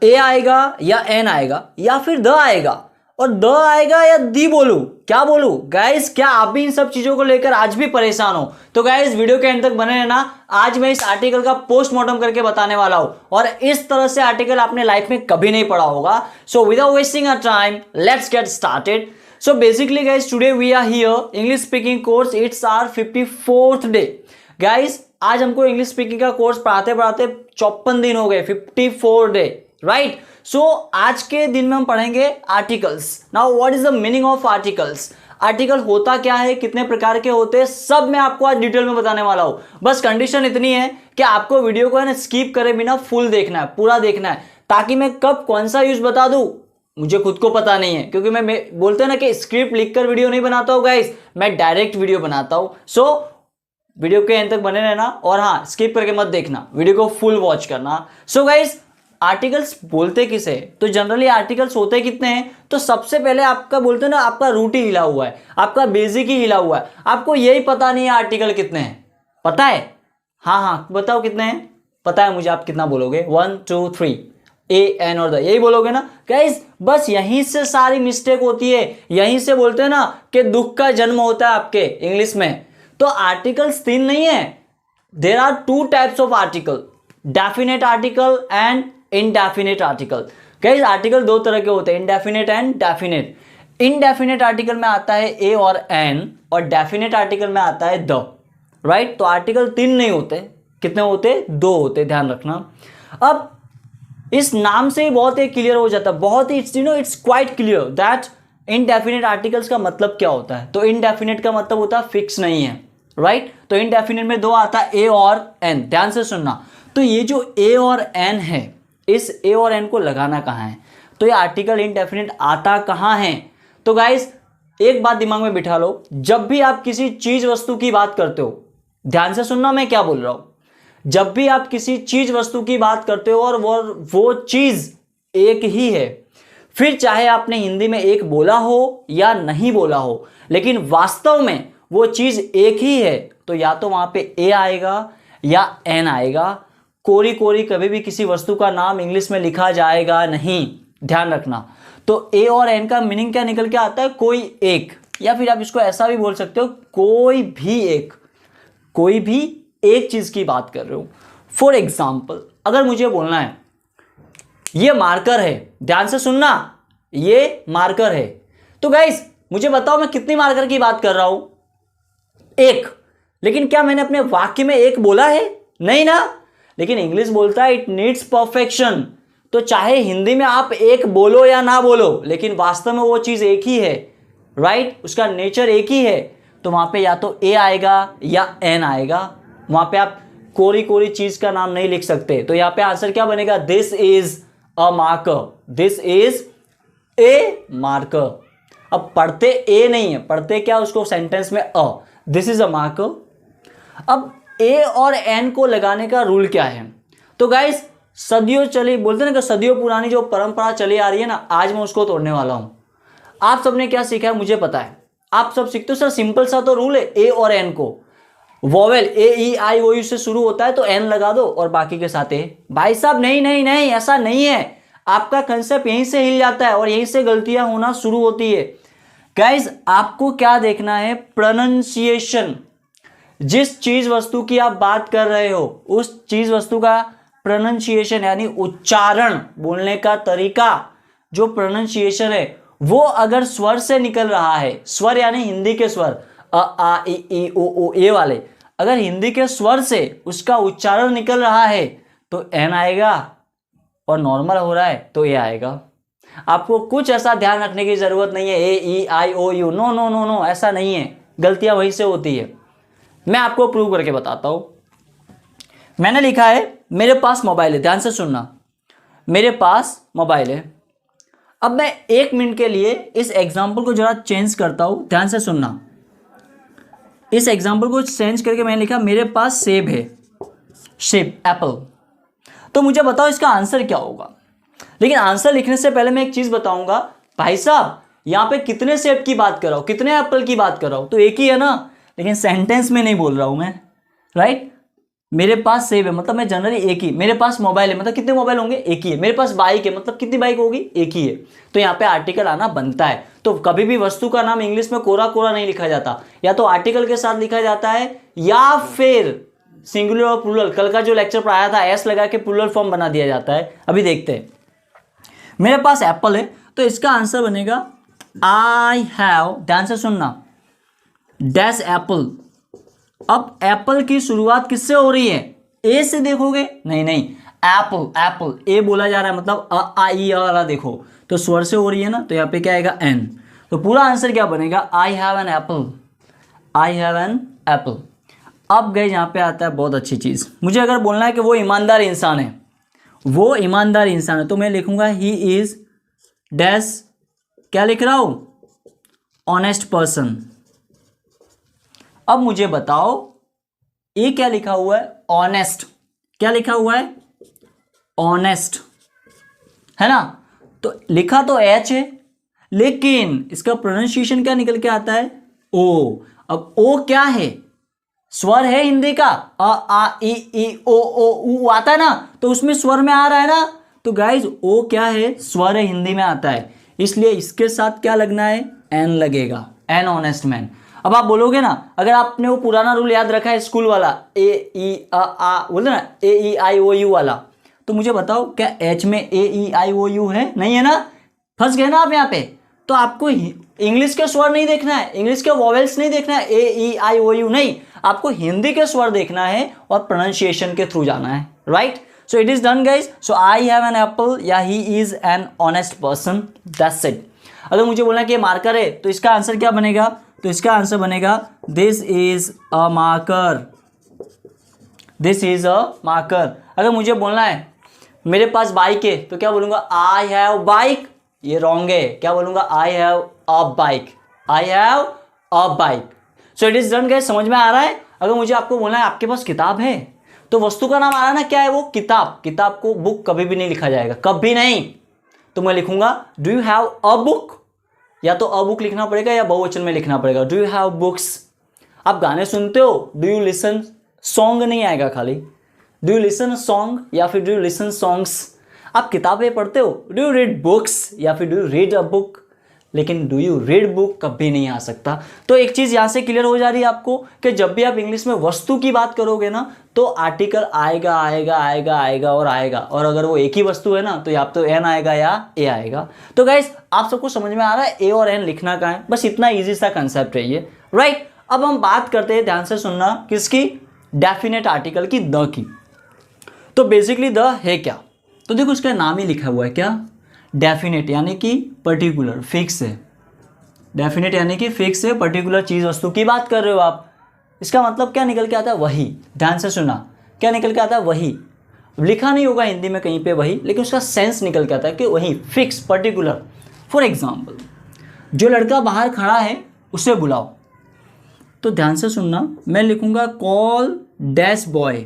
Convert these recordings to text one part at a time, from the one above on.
ए आएगा या एन आएगा या फिर द आएगा, और द आएगा या दी बोलूं, क्या बोलूं गाइस? क्या आप भी इन सब चीजों को लेकर आज भी परेशान हो? तो गाइस वीडियो के एंड तक बने रहना, आज मैं इस आर्टिकल का पोस्टमार्टम करके बताने वाला हूं, और इस तरह से आर्टिकल आपने लाइफ में कभी नहीं पढ़ा होगा। So without wasting a time let's get started. So basically guys, today we are here English speaking course, it's our 54th day guys। आज हमको इंग्लिश स्पीकिंग का कोर्स पढ़ाते पढ़ाते 54 दिन हो गए, 54 डे, राइट। सो आज के दिन में हम पढ़ेंगे articles. Now what is the meaning of articles? Article होता क्या है, कितने प्रकार के होते हैं, सब मैं आपको आज डिटेल में बताने वाला हूं। बस कंडीशन इतनी है कि आपको वीडियो को है ना स्किप करे बिना फुल देखना है, पूरा देखना है, ताकि मैं कब कौन सा यूज बता दूं मुझे खुद को पता नहीं है, क्योंकि मैं बोलते हैं ना कि स्क्रिप्ट लिखकर वीडियो नहीं बनाता हूँ गाइस, मैं डायरेक्ट वीडियो बनाता हूँ। सो वीडियो के एंड तक बने रहना, और हाँ स्किप करके मत देखना, वीडियो को फुल वॉच करना। सो गाइस आर्टिकल्स बोलते किसे? तो जनरली आर्टिकल्स होते कितने हैं? तो सबसे पहले आपका बोलते हैं ना, आपका रूट ही हिला हुआ है, आपका बेसिक ही हिला हुआ है, आपको यही पता नहीं है आर्टिकल कितने हैं। पता है? हाँ बताओ कितने हैं? पता है मुझे, आप कितना बोलोगे? 1 2 3 ए एन और द, यही बोलोगे ना गाइस। बस यहीं से सारी मिस्टेक होती है, यहीं से बोलते हैं ना कि दुख का जन्म होता है आपके इंग्लिश में। तो आर्टिकल्स 3 नहीं है, there are 2 types of article, definite article and indefinite article. Guys article 2 तरह के होते हैं, indefinite and definite. Indefinite article में आता है ए और एन, और डेफिनेट आर्टिकल में आता है द, राइट। तो आर्टिकल 3 नहीं होते, कितने होते? 2 होते, ध्यान रखना। अब इस नाम से ही बहुत ही क्लियर हो जाता है, बहुत ही it's quite clear that indefinite articles का मतलब क्या होता है। तो इनडेफिनेट का मतलब होता है फिक्स नहीं है, राइट। तो इनडेफिनेट में 2 आता है, ए और एन, ध्यान से सुनना। तो ये जो ए और एन है, इस ए और एन को लगाना कहाँ है? तो ये आर्टिकल इनडेफिनेट आता कहाँ है? तो गाइस एक बात दिमाग में बिठा लो, जब भी आप किसी चीज वस्तु की बात करते हो, ध्यान से सुनना मैं क्या बोल रहा हूं, जब भी आप किसी चीज वस्तु की बात करते हो और वो चीज एक ही है, फिर चाहे आपने हिंदी में एक बोला हो या नहीं बोला हो, लेकिन वास्तव में वो चीज एक ही है, तो या तो वहां पे ए आएगा या एन आएगा। कोरी कोरी कभी भी किसी वस्तु का नाम इंग्लिश में लिखा जाएगा नहीं, ध्यान रखना। तो ए और एन का मीनिंग क्या निकल के आता है? कोई एक, या फिर आप इसको ऐसा भी बोल सकते हो, कोई भी एक, कोई भी एक चीज की बात कर रहे हो। फॉर एग्जाम्पल अगर मुझे बोलना है ये मार्कर है, ध्यान से सुनना, ये मार्कर है, तो गाइस मुझे बताओ मैं कितनी मार्कर की बात कर रहा हूं? एक। लेकिन क्या मैंने अपने वाक्य में एक बोला है? नहीं ना। लेकिन इंग्लिश बोलता है इट नीड्स परफेक्शन। तो चाहे हिंदी में आप एक बोलो या ना बोलो, लेकिन वास्तव में वो चीज एक ही है, राइट। उसका नेचर एक ही है, तो वहां पे या तो ए आएगा या एन आएगा। वहां पे आप कोरी कोरी चीज का नाम नहीं लिख सकते। तो यहां पे आंसर क्या बनेगा? This is a marker, this is a marker. अब पढ़ते ए नहीं है, पढ़ते क्या उसको सेंटेंस में अ, दिस इज अ मार्कर। अब ए और एन को लगाने का रूल क्या है? तो गाइस सदियों चली, बोलते ना कि सदियों पुरानी जो परंपरा चली आ रही है ना, आज मैं उसको तोड़ने वाला हूं। आप सबने क्या सीखा है मुझे पता है, आप सब सीखते हो। सर सिंपल सा तो रूल है, ए और एन को vowel A E I O you से शुरू होता है तो एन लगा दो और बाकी के साथ ए। भाई साहब नहीं नहीं नहीं, ऐसा नहीं है। आपका कंसेप्ट यहीं से हिल जाता है और यहीं से गलतियां होना शुरू होती है। गाइज आपको क्या देखना है? प्रोनाउंसिएशन। जिस चीज वस्तु की आप बात कर रहे हो उस चीज वस्तु का प्रोनाउंसिएशन यानी उच्चारण, बोलने का तरीका, जो प्रोनाउंसिएशन है वो अगर स्वर से निकल रहा है, स्वर यानी हिंदी के स्वर अ आ इ ई ओ ए वाले, अगर हिंदी के स्वर से उसका उच्चारण निकल रहा है तो एन आएगा, और नॉर्मल हो रहा है तो ए आएगा। आपको कुछ ऐसा ध्यान रखने की जरूरत नहीं है A E I O U, no no no no, ऐसा नहीं है। गलतियां वहीं से होती है। मैं आपको प्रूव करके बताता हूं। मैंने लिखा है मेरे पास मोबाइल है, ध्यान से सुनना, मेरे पास मोबाइल है। अब मैं 1 मिनट के लिए इस एग्जाम्पल को जरा चेंज करता हूं, ध्यान से सुनना। इस एग्जाम्पल को चेंज करके मैंने लिखा मेरे पास सेब है, सेब, एप्पल। तो मुझे बताओ इसका आंसर क्या होगा। लेकिन आंसर लिखने से पहले मैं एक चीज बताऊंगा, भाई साहब यहां पे कितने सेब की बात कर रहा हूं, कितने एप्पल की बात कर रहा हूं, तो एक ही है ना, लेकिन सेंटेंस में नहीं बोल रहा हूं मैं, राइट। मेरे पास सेब है मतलब मैं जनरली एक ही, मेरे पास मोबाइल है मतलब कितने मोबाइल होंगे, एक ही है, मेरे पास बाइक है मतलब कितनी बाइक होगी, एक ही है। तो यहाँ पे आर्टिकल आना बनता है। तो कभी भी वस्तु का नाम इंग्लिश में कोरा कोरा नहीं लिखा जाता, या तो आर्टिकल के साथ लिखा जाता है या फिर सिंगुलर और प्लूरल। कल का जो लेक्चर पढ़ाया था एस लगा के प्लूरल फॉर्म बना दिया जाता है। अभी देखते हैं, मेरे पास एप्पल है तो इसका आंसर बनेगा आई हैव, ध्यान से सुनना, डैश एप्पल। अब एप्पल की शुरुआत किससे हो रही है, ए से देखोगे, नहीं नहीं, एप्पल एप्पल ए बोला जा रहा है मतलब अ आ ई वाला देखो तो स्वर से हो रही है ना, तो यहाँ पे क्या आएगा एन। तो पूरा आंसर क्या बनेगा, आई have an Apple, I have an Apple. अब गए यहाँ पे आता है बहुत अच्छी चीज़, मुझे अगर बोलना है कि वो ईमानदार इंसान है, वो ईमानदार इंसान है, तो मैं लिखूंगा ही इज डैश, क्या लिख रहा हूं, ऑनेस्ट पर्सन। अब मुझे बताओ ये क्या लिखा हुआ है, ऑनेस्ट, क्या लिखा हुआ है, ऑनेस्ट, है ना। तो लिखा तो एच है लेकिन इसका प्रोनाउंसिएशन क्या निकल के आता है, ओ। अब ओ क्या है, स्वर है हिंदी का, अ आ ई ओ ऊ आता है ना, तो उसमें स्वर में आ रहा है ना। तो गाइज ओ क्या है, स्वर है, हिंदी में आता है, इसलिए इसके साथ क्या लगना है, एन लगेगा, एन ऑनेस्ट मैन। अब आप बोलोगे ना, अगर आपने वो पुराना रूल याद रखा है स्कूल वाला, ए ई आ बोलते ना, ए ई आई ओ यू वाला, तो मुझे बताओ क्या एच में ए ई आई ओ यू है, नहीं है ना, फंस गए ना आप यहाँ पे। तो आपको इंग्लिश के स्वर नहीं देखना है, इंग्लिश के वॉवेल्स नहीं देखना है, A E I O you नहीं, आपको हिंदी के स्वर देखना है और प्रोनाउंसिएशन के थ्रू जाना है, right. So it is done guys. So I have an apple या he is an honest person, that's it. अगर मुझे बोलना है कि ये मार्कर है तो इसका आंसर क्या बनेगा, तो इसका आंसर बनेगा this is a marker, this is a marker. अगर मुझे बोलना है मेरे पास बाइक है तो क्या बोलूंगा, आई हैव बाइक, ये रॉन्ग है, क्या बोलूंगा, I have a bike, I have a bike. So it is done guys, समझ में आ रहा है। अगर मुझे आपको बोलना है आपके पास किताब है, तो वस्तु का नाम आ रहा है ना, क्या है वो, किताब। किताब को बुक कभी भी नहीं लिखा जाएगा, कभी नहीं। तो मैं लिखूंगा do you have a book, या तो अ बुक लिखना पड़ेगा या बहुवचन में लिखना पड़ेगा, डू यू हैव बुक्स। आप गाने सुनते हो, डू यू लिसन सॉन्ग नहीं आएगा, खाली डू यू लिसन सॉन्ग या फिर डू यू लिसन सॉन्ग्स। आप किताबें पढ़ते हो, डू यू रीड बुक्स या फिर do you read a book, लेकिन डू यू रीड बुक कभी नहीं आ सकता। तो एक चीज़ यहाँ से क्लियर हो जा रही है आपको कि जब भी आप इंग्लिश में वस्तु की बात करोगे ना, तो आर्टिकल आएगा आएगा आएगा आएगा और आएगा, और अगर वो एक ही वस्तु है ना तो या तो एन आएगा या ए आएगा। तो गाइस आप सबको समझ में आ रहा है ए और एन लिखना कहाँ है, बस इतना ईजी सा कंसेप्ट है ये, राइट। अब हम बात करते हैं, ध्यान से सुनना, किसकी, डेफिनेट आर्टिकल की, द की। तो बेसिकली द है क्या, तो देखो उसका नाम ही लिखा हुआ है क्या, डेफिनेट, यानी कि पर्टिकुलर, फिक्स है। डेफिनेट यानी कि फिक्स है, पर्टिकुलर चीज़ वस्तु की बात कर रहे हो आप। इसका मतलब क्या निकल के आता है, वही। ध्यान से सुना, क्या निकल के आता है, वही। लिखा नहीं होगा हिंदी में कहीं पे वही, लेकिन उसका सेंस निकल के आता है कि वही, फिक्स, पर्टिकुलर। फॉर एग्जाम्पल, जो लड़का बाहर खड़ा है उसे बुलाओ, तो ध्यान से सुनना, मैं लिखूंगा कॉल डैश बॉय।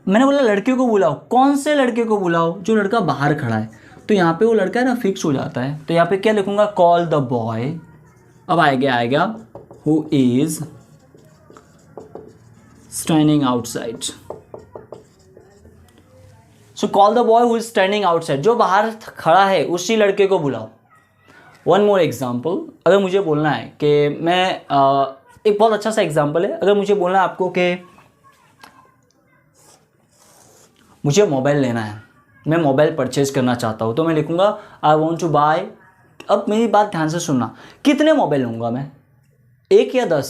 मैंने बोला लड़के को बुलाओ, कौन से लड़के को बुलाओ, जो लड़का बाहर खड़ा है। तो यहाँ पे वो लड़का है ना फिक्स हो जाता है, तो यहाँ पे क्या लिखूंगा, कॉल द बॉय। अब आएगा who is standing outside. So call the boy who is standing outside, जो बाहर खड़ा है उसी लड़के को बुलाओ। वन मोर एग्जाम्पल, अगर मुझे बोलना है कि मैं एक बहुत अच्छा सा एग्जाम्पल है, अगर मुझे बोलना है आपको कि मुझे मोबाइल लेना है, मैं मोबाइल परचेज करना चाहता हूँ, तो मैं लिखूंगा आई वॉन्ट टू बाय। अब मेरी बात ध्यान से सुनना, कितने मोबाइल लूँगा मैं, 1 या 10,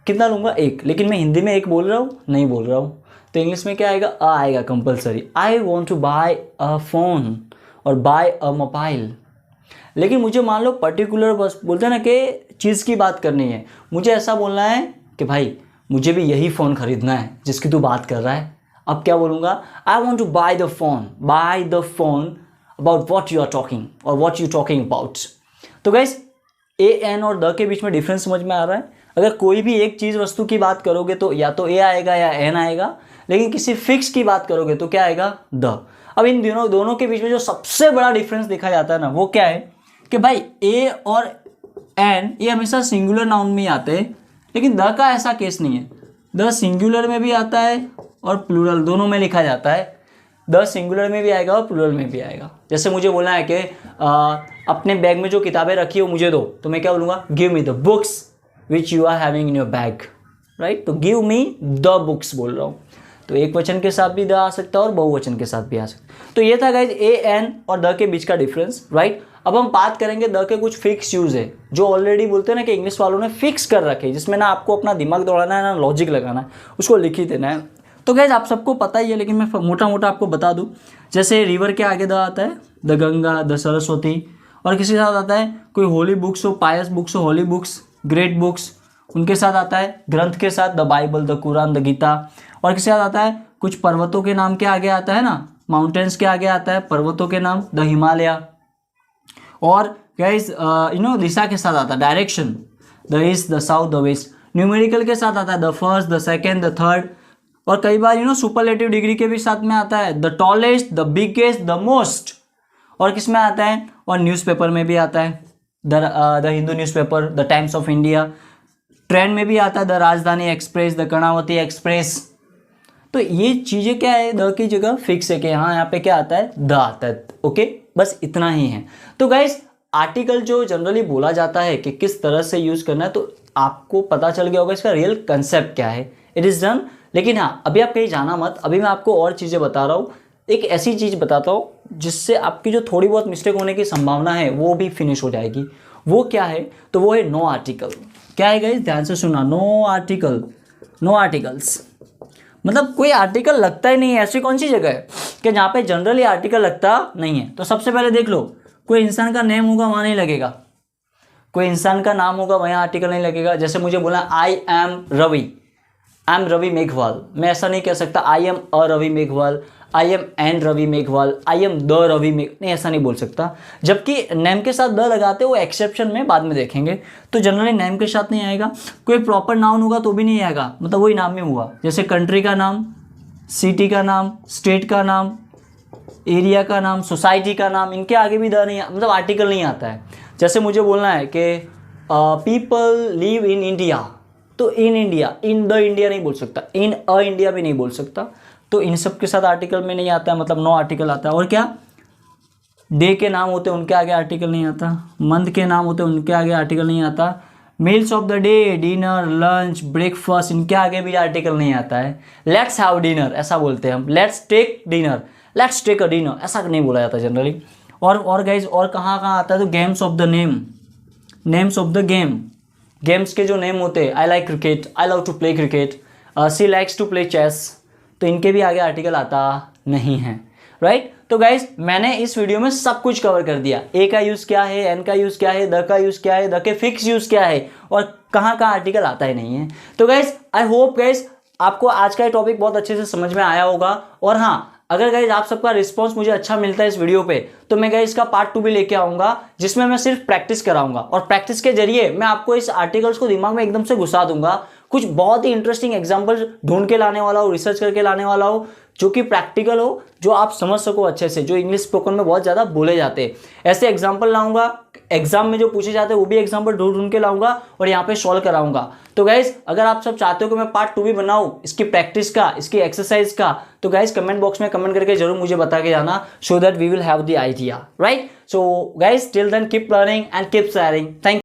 कितना लूँगा, 1। लेकिन मैं हिंदी में 1 बोल रहा हूँ, नहीं बोल रहा हूँ, तो इंग्लिश में क्या आएगा, आएगा compulsory. I want to buy a phone और बाय अ मोबाइल। लेकिन मुझे मान लो पर्टिकुलर बस बोलते हैं ना कि चीज़ की बात करनी है, मुझे ऐसा बोलना है कि भाई मुझे भी यही फ़ोन ख़रीदना है जिसकी तू बात कर रहा है। अब क्या बोलूँगा, I want to buy the phone about what you are talking और वॉट यू टॉकिंग अबाउट। तो गाइस ए एन और द के बीच में डिफरेंस समझ में आ रहा है। अगर कोई भी एक चीज़ वस्तु की बात करोगे तो या तो ए आएगा या एन आएगा, लेकिन किसी फिक्स की बात करोगे तो क्या आएगा, द। अब इन दोनों के बीच में जो सबसे बड़ा डिफरेंस देखा जाता है ना, वो क्या है कि भाई ए और एन ये हमेशा सिंगुलर नाउन में ही आते हैं, लेकिन द का ऐसा केस नहीं है। द सिंगुलर में भी आता है और प्लूरल दोनों में लिखा जाता है। द सिंगुलर में भी आएगा और प्लूरल में भी आएगा। जैसे मुझे बोलना है कि अपने बैग में जो किताबें रखी हो मुझे दो, तो मैं क्या बोलूँगा, give me the books which you are having in your bag, right. तो गिव मी द बुक्स बोल रहा हूँ, तो एक वचन के साथ भी द आ सकता है और बहुवचन के साथ भी आ सकता है। तो ये था गाइज ए एन और द के बीच का डिफरेंस, राइट। अब हम बात करेंगे द के कुछ फिक्स यूज है जो ऑलरेडी बोलते हैं ना कि इंग्लिश वालों ने फिक्स कर रखे, जिसमें ना आपको अपना दिमाग दौड़ाना है ना लॉजिक लगाना है, उसको लिख ही देना है। तो गाइज आप सबको पता ही है, लेकिन मैं मोटा मोटा आपको बता दूं। जैसे रिवर के आगे द आता है द गंगा, द सरस्वती, और किसी के साथ आता है कोई होली बुक्स हो, पायस बुक्स हो, होली बुक्स, ग्रेट बुक्स, उनके साथ आता है ग्रंथ के साथ the Bible, the Quran, the Gita. और किसी के साथ आता है कुछ पर्वतों के नाम के आगे आता है ना, माउंटेन्स के आगे आता है पर्वतों के नाम, द हिमालय। और गाइस दिशा के साथ आता है direction, the east, the south, the west. Numerical के साथ आता है the first, the second, the third. और कई बार सुपरलेटिव डिग्री के भी साथ में आता है the tallest, the biggest, the most. और किस में आता है, और न्यूज़पेपर में भी आता है the Hindu newspaper, the times of India. Train में भी आता है द राजधानी एक्सप्रेस, द कर्णावती एक्सप्रेस। तो ये चीज़ें क्या है, द की जगह फिक्स है कि हाँ यहाँ पे क्या आता है, द आता है। ओके, बस इतना ही है। तो गाइस आर्टिकल जो जनरली बोला जाता है कि किस तरह से यूज़ करना है, तो आपको पता चल गया होगा इसका रियल कंसेप्ट क्या है। It is done. लेकिन हाँ, अभी आप कहीं जाना मत, अभी मैं आपको और चीज़ें बता रहा हूँ। एक ऐसी चीज़ बताता हूँ जिससे आपकी जो थोड़ी बहुत मिस्टेक होने की संभावना है वो भी फिनिश हो जाएगी। वो क्या है, तो वो है नो आर्टिकल। क्या है गाइस, ध्यान से सुना, नो आर्टिकल, नो आर्टिकल्स। मतलब कोई आर्टिकल लगता ही नहीं है। ऐसी कौन सी जगह है कि जहाँ पे जनरली आर्टिकल लगता नहीं है। तो सबसे पहले देख लो, कोई इंसान का नेम होगा वहाँ नहीं लगेगा, कोई इंसान का नाम होगा वहाँ आर्टिकल नहीं लगेगा। जैसे मुझे बोला I am Ravi, I am Ravi Meghwal, मैं ऐसा नहीं कह सकता I am a Ravi Meghwal, I am an Ravi Meghwal, I am the Ravi नहीं, ऐसा नहीं बोल सकता। जबकि नेम के साथ द लगाते वो एक्सेप्शन में बाद में देखेंगे। तो जनरली नेम के साथ नहीं आएगा। कोई प्रॉपर नाउन होगा तो भी नहीं आएगा, मतलब वही नाम में हुआ। जैसे कंट्री का नाम, सिटी का नाम, स्टेट का नाम, एरिया का नाम, सोसाइटी का नाम, इनके आगे भी द नहीं, मतलब आर्टिकल नहीं आता है। जैसे मुझे बोलना है कि पीपल लिव इन इंडिया, तो in India, in the India नहीं बोल सकता, इन अ इंडिया भी नहीं बोल सकता। तो इन सब के साथ आर्टिकल में नहीं आता है, मतलब नो आर्टिकल आता है। और क्या, डे के नाम होते हैं उनके आगे आर्टिकल नहीं आता, मंथ के नाम होते हैं उनके आगे आर्टिकल नहीं आता, meals of the day, dinner, lunch, breakfast, इनके आगे भी आर्टिकल नहीं आता है। लेट्स हैव डिनर ऐसा बोलते हैं हम, let's take dinner, let's take a dinner, ऐसा नहीं बोला जाता जनरली। और गाइज और कहाँ कहाँ आता है, तो games of the name, names of the game, games के जो नेम होते हैं, I like cricket, I love to play cricket, she likes to play chess, तो इनके भी आगे आर्टिकल आता नहीं है, राइट। तो गाइज मैंने इस वीडियो में सब कुछ कवर कर दिया। ए का यूज़ क्या है, एन का यूज़ क्या है, द का यूज़ क्या है, द के फिक्स यूज़ क्या है, और कहाँ कहाँ आर्टिकल आता ही नहीं है। तो गाइज आई होप गाइज आपको आज का टॉपिक बहुत अच्छे से समझ में आया होगा। और हाँ, अगर गाइज आप सबका रिस्पांस मुझे अच्छा मिलता है इस वीडियो पे, तो मैं गाइज इसका पार्ट 2 भी लेके आऊँगा, जिसमें मैं सिर्फ प्रैक्टिस कराऊंगा। और प्रैक्टिस के जरिए मैं आपको इस आर्टिकल्स को दिमाग में एकदम से घुसा दूंगा। कुछ बहुत ही इंटरेस्टिंग एग्जाम्पल ढूंढ के लाने वाला हो, रिसर्च करके लाने वाला हो, जो कि प्रैक्टिकल हो, जो आप समझ सको अच्छे से, जो इंग्लिश स्पोकन में बहुत ज़्यादा बोले जाते हैं। ऐसे एग्जाम्पल लाऊंगा, एग्जाम में जो पूछे जाते हैं वो भी एग्जाम्पल ढूंढ के लाऊंगा और यहाँ पे सॉल्व कराऊंगा। तो गाइज अगर आप सब चाहते हो कि मैं पार्ट 2 भी बनाऊँ इसकी प्रैक्टिस का, इसकी एक्सरसाइज का, तो गाइज कमेंट बॉक्स में कमेंट करके जरूर मुझे बता के जाना, so that we will have the idea, right. So guys till then keep learning and keep sharing. Thank